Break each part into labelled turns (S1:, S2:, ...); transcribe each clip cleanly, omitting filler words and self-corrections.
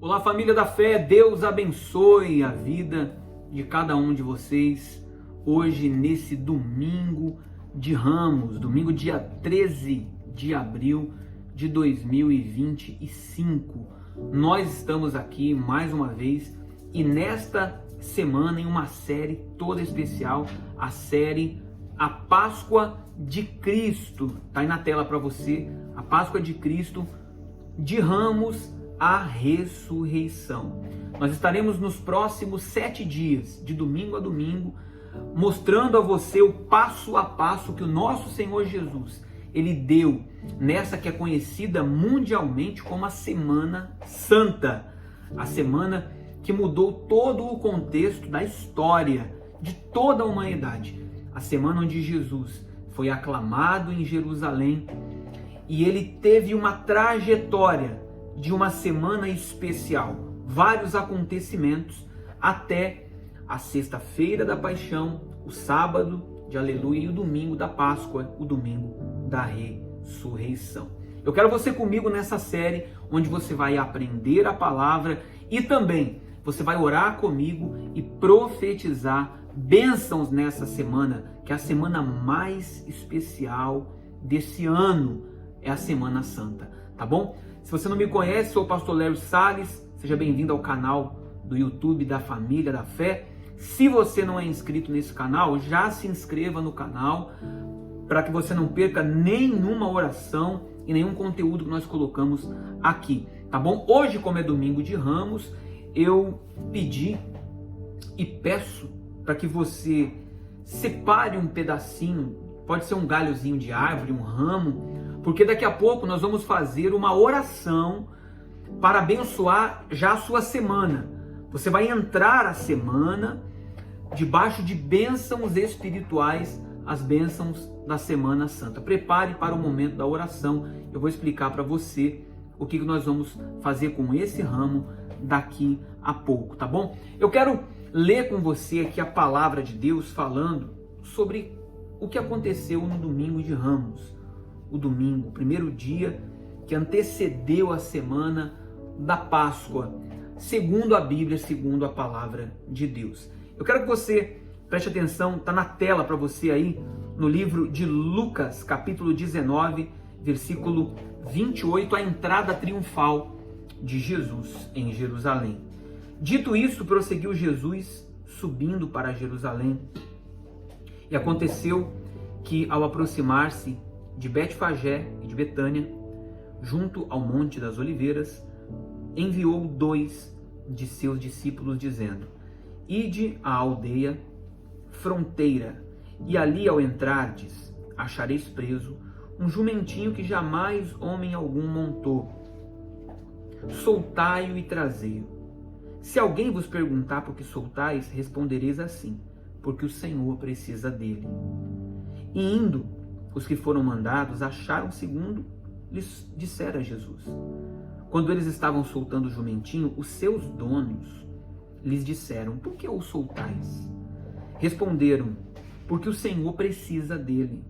S1: Olá, família da fé, Deus abençoe a vida de cada um de vocês hoje nesse domingo de Ramos, domingo dia 13 de abril de 2025. Nós estamos aqui mais uma vez e nesta semana em uma série toda especial, a série A Páscoa de Cristo. Tá aí na tela para você, a Páscoa de Cristo, de Ramos a ressurreição. Nós estaremos nos próximos 7 dias, de domingo a domingo, mostrando a você o passo a passo que o nosso Senhor Jesus, ele deu nessa que é conhecida mundialmente como a Semana Santa, a semana que mudou todo o contexto da história de toda a humanidade, a semana onde Jesus foi aclamado em Jerusalém e ele teve uma trajetória de uma semana especial, vários acontecimentos até a sexta-feira da paixão, o sábado de aleluia e o domingo da Páscoa, o domingo da ressurreição. Eu quero você comigo nessa série onde você vai aprender a palavra e também você vai orar comigo e profetizar bênçãos nessa semana, que é a semana mais especial desse ano, é a Semana Santa, tá bom? Se você não me conhece, sou o pastor Léo Salles, seja bem-vindo ao canal do YouTube da Família da Fé. Se você não é inscrito nesse canal, já se inscreva no canal para que você não perca nenhuma oração e nenhum conteúdo que nós colocamos aqui, tá bom? Hoje, como é domingo de Ramos, eu pedi e peço para que você separe um pedacinho, pode ser um galhozinho de árvore, um ramo, porque daqui a pouco nós vamos fazer uma oração para abençoar já a sua semana. Você vai entrar a semana debaixo de bênçãos espirituais, as bênçãos da Semana Santa. Prepare para o momento da oração. Eu vou explicar para você o que nós vamos fazer com esse ramo daqui a pouco, tá bom? Eu quero ler com você aqui a palavra de Deus falando sobre o que aconteceu no domingo de Ramos. O domingo, o primeiro dia que antecedeu a semana da Páscoa, segundo a Bíblia, segundo a palavra de Deus. Eu quero que você preste atenção, está na tela para você aí, no livro de Lucas, capítulo 19, versículo 28, a entrada triunfal de Jesus em Jerusalém. Dito isso, prosseguiu Jesus subindo para Jerusalém. E aconteceu que, ao aproximar-se de Betfagé e de Betânia, junto ao Monte das Oliveiras, enviou 2 de seus discípulos, dizendo: Ide à aldeia fronteira, e ali ao entrardes, achareis preso um jumentinho que jamais homem algum montou. Soltai-o e trazei-o. Se alguém vos perguntar por que soltais, respondereis assim: porque o Senhor precisa dele. E indo, os que foram mandados acharam segundo lhes dissera Jesus. Quando eles estavam soltando o jumentinho, os seus donos lhes disseram: por que o soltais? Responderam: porque o Senhor precisa dele.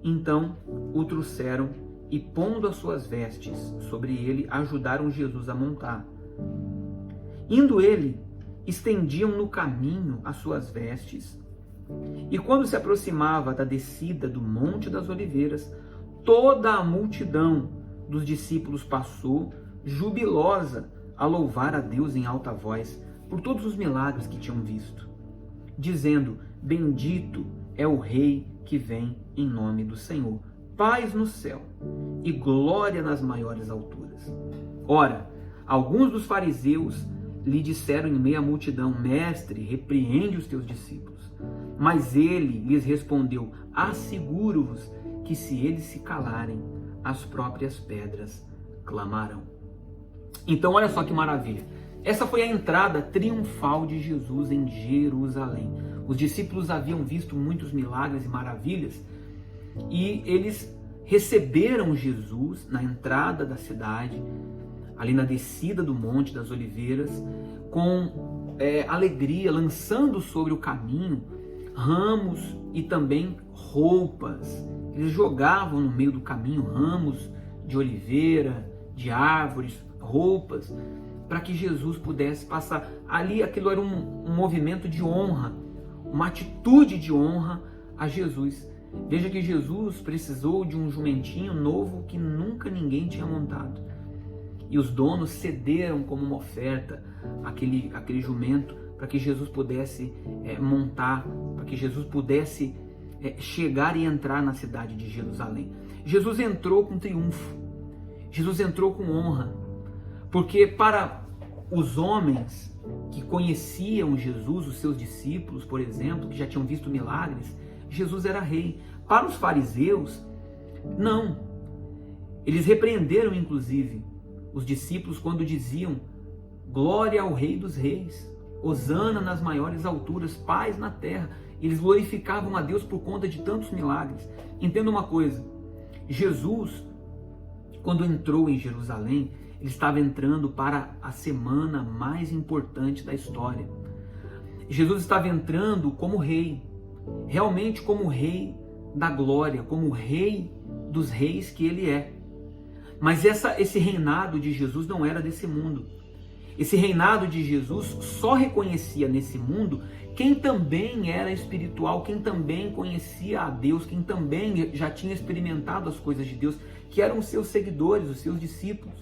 S1: Então o trouxeram e, pondo as suas vestes sobre ele, ajudaram Jesus a montar. Indo ele, estendiam no caminho as suas vestes. E quando se aproximava da descida do Monte das Oliveiras, toda a multidão dos discípulos passou, jubilosa, a louvar a Deus em alta voz por todos os milagres que tinham visto, dizendo: bendito é o Rei que vem em nome do Senhor, paz no céu e glória nas maiores alturas. Ora, alguns dos fariseus lhe disseram em meio à multidão: mestre, repreende os teus discípulos. Mas ele lhes respondeu: asseguro-vos que se eles se calarem, as próprias pedras clamarão. Então olha só que maravilha. Essa foi a entrada triunfal de Jesus em Jerusalém. Os discípulos haviam visto muitos milagres e maravilhas e eles receberam Jesus na entrada da cidade, ali na descida do Monte das Oliveiras, com alegria, lançando sobre o caminho ramos e também roupas. Eles jogavam no meio do caminho ramos de oliveira, de árvores, roupas, para que Jesus pudesse passar. Ali aquilo era um movimento de honra, uma atitude de honra a Jesus. Veja que Jesus precisou de um jumentinho novo que nunca ninguém tinha montado. E os donos cederam como uma oferta aquele jumento para que Jesus pudesse montar, para que Jesus pudesse chegar e entrar na cidade de Jerusalém. Jesus entrou com triunfo, Jesus entrou com honra, porque para os homens que conheciam Jesus, os seus discípulos, por exemplo, que já tinham visto milagres, Jesus era rei. Para os fariseus, não. Eles repreenderam, inclusive, os discípulos quando diziam: glória ao Rei dos Reis, hosana nas maiores alturas, paz na terra. Eles glorificavam a Deus por conta de tantos milagres. Entenda uma coisa, Jesus, quando entrou em Jerusalém, ele estava entrando para a semana mais importante da história. Jesus estava entrando como rei, realmente como rei da glória, como rei dos reis que ele é. Mas esse reinado de Jesus não era desse mundo. Esse reinado de Jesus só reconhecia nesse mundo quem também era espiritual, quem também conhecia a Deus, quem também já tinha experimentado as coisas de Deus, que eram os seus seguidores, os seus discípulos.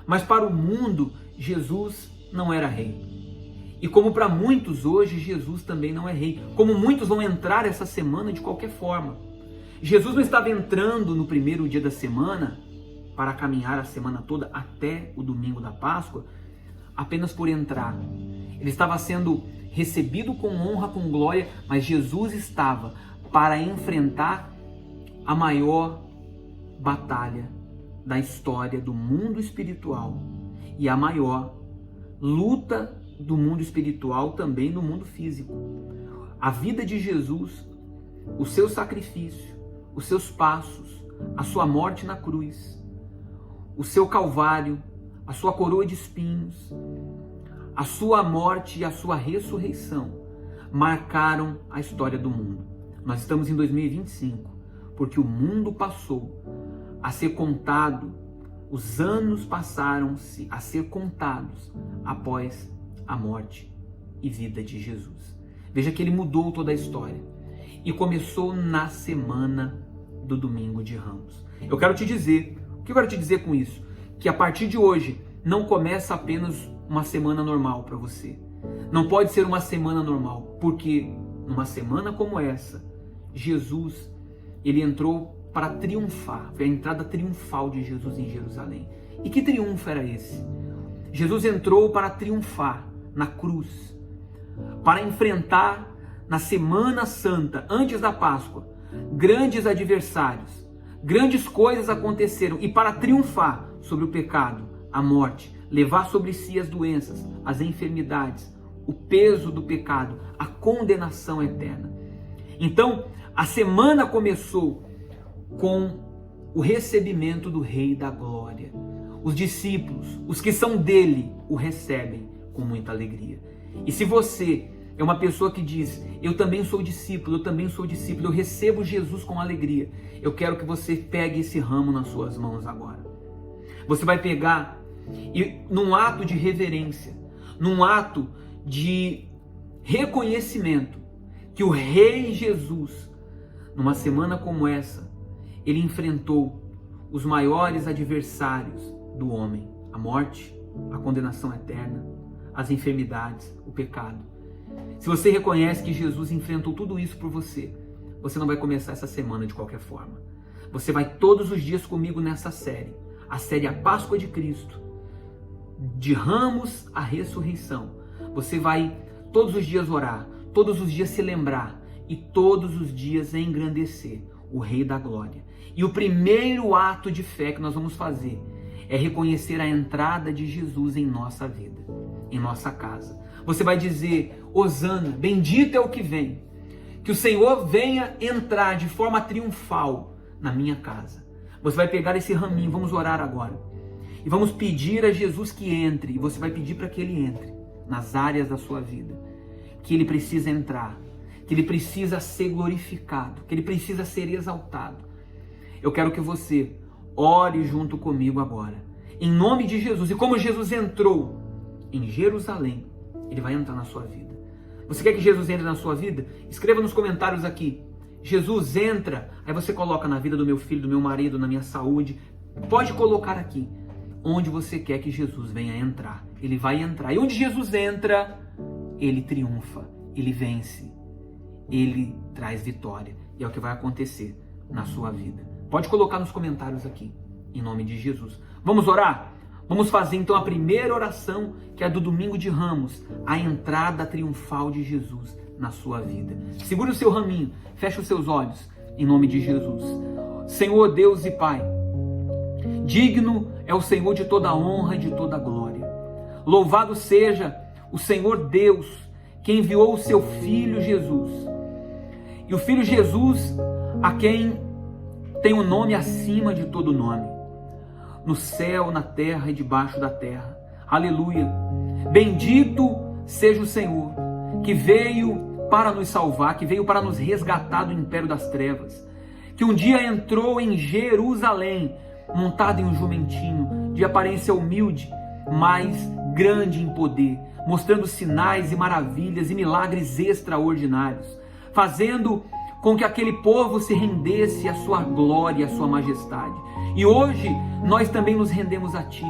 S1: Mas para o mundo, Jesus não era rei. E como para muitos hoje, Jesus também não é rei. Como muitos vão entrar essa semana de qualquer forma. Jesus não estava entrando no primeiro dia da semana, para caminhar a semana toda até o domingo da Páscoa, apenas por entrar. Ele estava sendo recebido com honra, com glória, mas Jesus estava para enfrentar a maior batalha da história do mundo espiritual e a maior luta do mundo espiritual também no mundo físico. A vida de Jesus, o seu sacrifício, os seus passos, a sua morte na cruz, o seu calvário, a sua coroa de espinhos, a sua morte e a sua ressurreição marcaram a história do mundo. Nós estamos em 2025, porque o mundo passou a ser contado, os anos passaram-se a ser contados após a morte e vida de Jesus. Veja que ele mudou toda a história e começou na semana do Domingo de Ramos. Eu quero te dizer, o que eu quero te dizer com isso? Que a partir de hoje não começa apenas uma semana normal para você. Não pode ser uma semana normal, porque numa semana como essa, Jesus, ele entrou para triunfar. Foi a entrada triunfal de Jesus em Jerusalém. E que triunfo era esse? Jesus entrou para triunfar na cruz, para enfrentar na Semana Santa, antes da Páscoa, grandes adversários. Grandes coisas aconteceram e para triunfar sobre o pecado, a morte, levar sobre si as doenças, as enfermidades, o peso do pecado, a condenação eterna. Então, a semana começou com o recebimento do Rei da Glória. Os discípulos, os que são dele, o recebem com muita alegria. E se você é uma pessoa que diz: eu também sou discípulo, eu recebo Jesus com alegria, eu quero que você pegue esse ramo nas suas mãos agora. Você vai pegar e, num ato de reverência, num ato de reconhecimento, que o Rei Jesus, numa semana como essa, ele enfrentou os maiores adversários do homem: a morte, a condenação eterna, as enfermidades, o pecado. Se você reconhece que Jesus enfrentou tudo isso por você, você não vai começar essa semana de qualquer forma. Você vai todos os dias comigo nessa série, a série A Páscoa de Cristo, de Ramos à Ressurreição. Você vai todos os dias orar, todos os dias se lembrar e todos os dias engrandecer o Rei da Glória. E o primeiro ato de fé que nós vamos fazer é reconhecer a entrada de Jesus em nossa vida, em nossa casa. Você vai dizer: hosana, bendito é o que vem. Que o Senhor venha entrar de forma triunfal na minha casa. Você vai pegar esse raminho, vamos orar agora. E vamos pedir a Jesus que entre. E você vai pedir para que ele entre nas áreas da sua vida. Que ele precisa entrar. Que ele precisa ser glorificado. Que ele precisa ser exaltado. Eu quero que você ore junto comigo agora. em nome de Jesus. E como Jesus entrou em Jerusalém, Ele vai entrar na sua vida. Você quer que Jesus entre na sua vida? Escreva nos comentários aqui. Jesus entra, aí você coloca na vida do meu filho, do meu marido, na minha saúde. Pode colocar aqui onde você quer que Jesus venha entrar. Ele vai entrar. E onde Jesus entra, Ele triunfa, Ele vence, Ele traz vitória. E é o que vai acontecer na sua vida. Pode colocar nos comentários aqui, em nome de Jesus. Vamos orar? Vamos fazer então a primeira oração, que é a do domingo de Ramos, a entrada triunfal de Jesus na sua vida. Segure o seu raminho, feche os seus olhos, em nome de Jesus. Senhor Deus e Pai, digno é o Senhor de toda honra e de toda glória. Louvado seja o Senhor Deus, que enviou o seu Filho Jesus. E o Filho Jesus, a quem tem um nome acima de todo nome, no céu, na terra e debaixo da terra. Aleluia! Bendito seja o Senhor, que veio para nos salvar, que veio para nos resgatar do império das trevas, que um dia entrou em Jerusalém, montado em um jumentinho, de aparência humilde, mas grande em poder, mostrando sinais e maravilhas e milagres extraordinários, fazendo com que aquele povo se rendesse à sua glória, à sua majestade. E hoje nós também nos rendemos a Ti.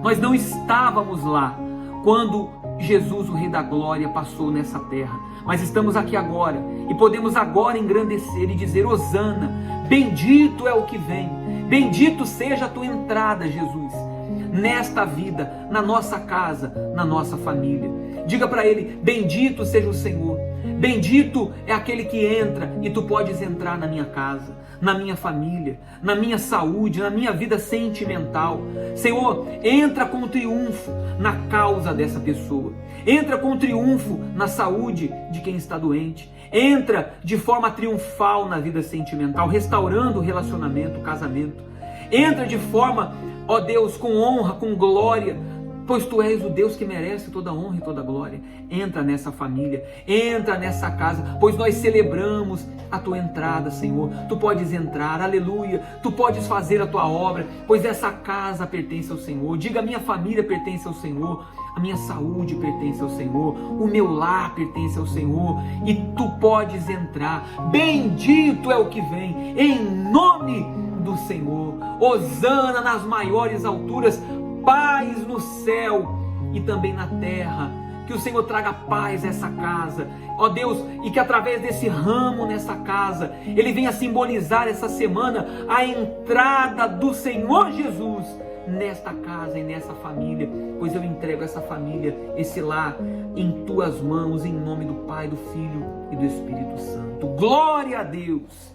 S1: Nós não estávamos lá quando Jesus, o Rei da Glória, passou nessa terra, mas estamos aqui agora e podemos agora engrandecer e dizer: Hosana, bendito é o que vem, bendito seja a Tua entrada, Jesus, nesta vida, na nossa casa, na nossa família. Diga para Ele: bendito seja o Senhor, bendito é aquele que entra, e Tu podes entrar na minha casa, na minha família, na minha saúde, na minha vida sentimental. Senhor, entra com triunfo na causa dessa pessoa, entra com triunfo na saúde de quem está doente, entra de forma triunfal na vida sentimental, restaurando o relacionamento, o casamento, entra de forma, ó Deus, com honra, com glória, pois Tu és o Deus que merece toda honra e toda glória. Entra nessa família, entra nessa casa, pois nós celebramos a Tua entrada, Senhor. Tu podes entrar, aleluia, Tu podes fazer a Tua obra, pois essa casa pertence ao Senhor. Diga: a minha família pertence ao Senhor, a minha saúde pertence ao Senhor, o meu lar pertence ao Senhor, e Tu podes entrar. Bendito é o que vem, em nome do Senhor. Hosana nas maiores alturas, paz no céu e também na terra. Que o Senhor traga paz a essa casa, ó Deus, e que através desse ramo nessa casa, ele venha simbolizar essa semana a entrada do Senhor Jesus nesta casa e nessa família, pois eu entrego essa família, esse lar, em Tuas mãos, em nome do Pai, do Filho e do Espírito Santo. Glória a Deus!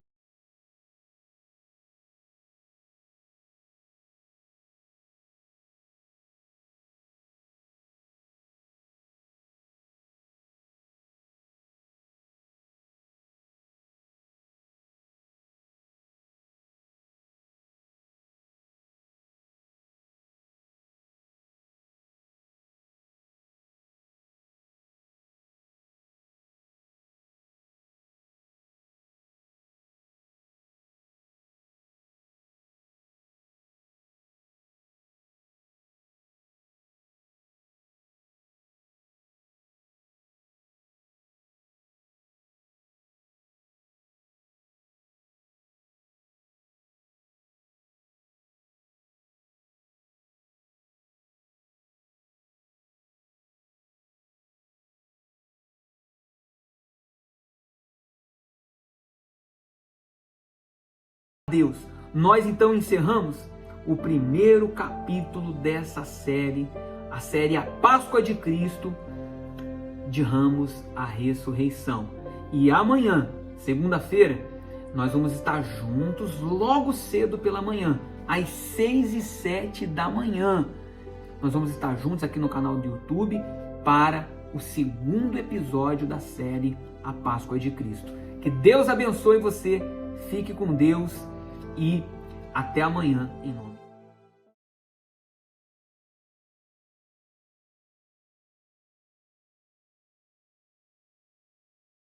S1: Deus, nós então encerramos o primeiro capítulo dessa série, a série A Páscoa de Cristo, de Ramos à Ressurreição. E amanhã, segunda-feira, nós vamos estar juntos logo cedo pela manhã, às 6h07 da manhã. Nós vamos estar juntos aqui no canal do YouTube para o segundo episódio da série A Páscoa de Cristo. Que Deus abençoe você, fique com Deus e até amanhã em nome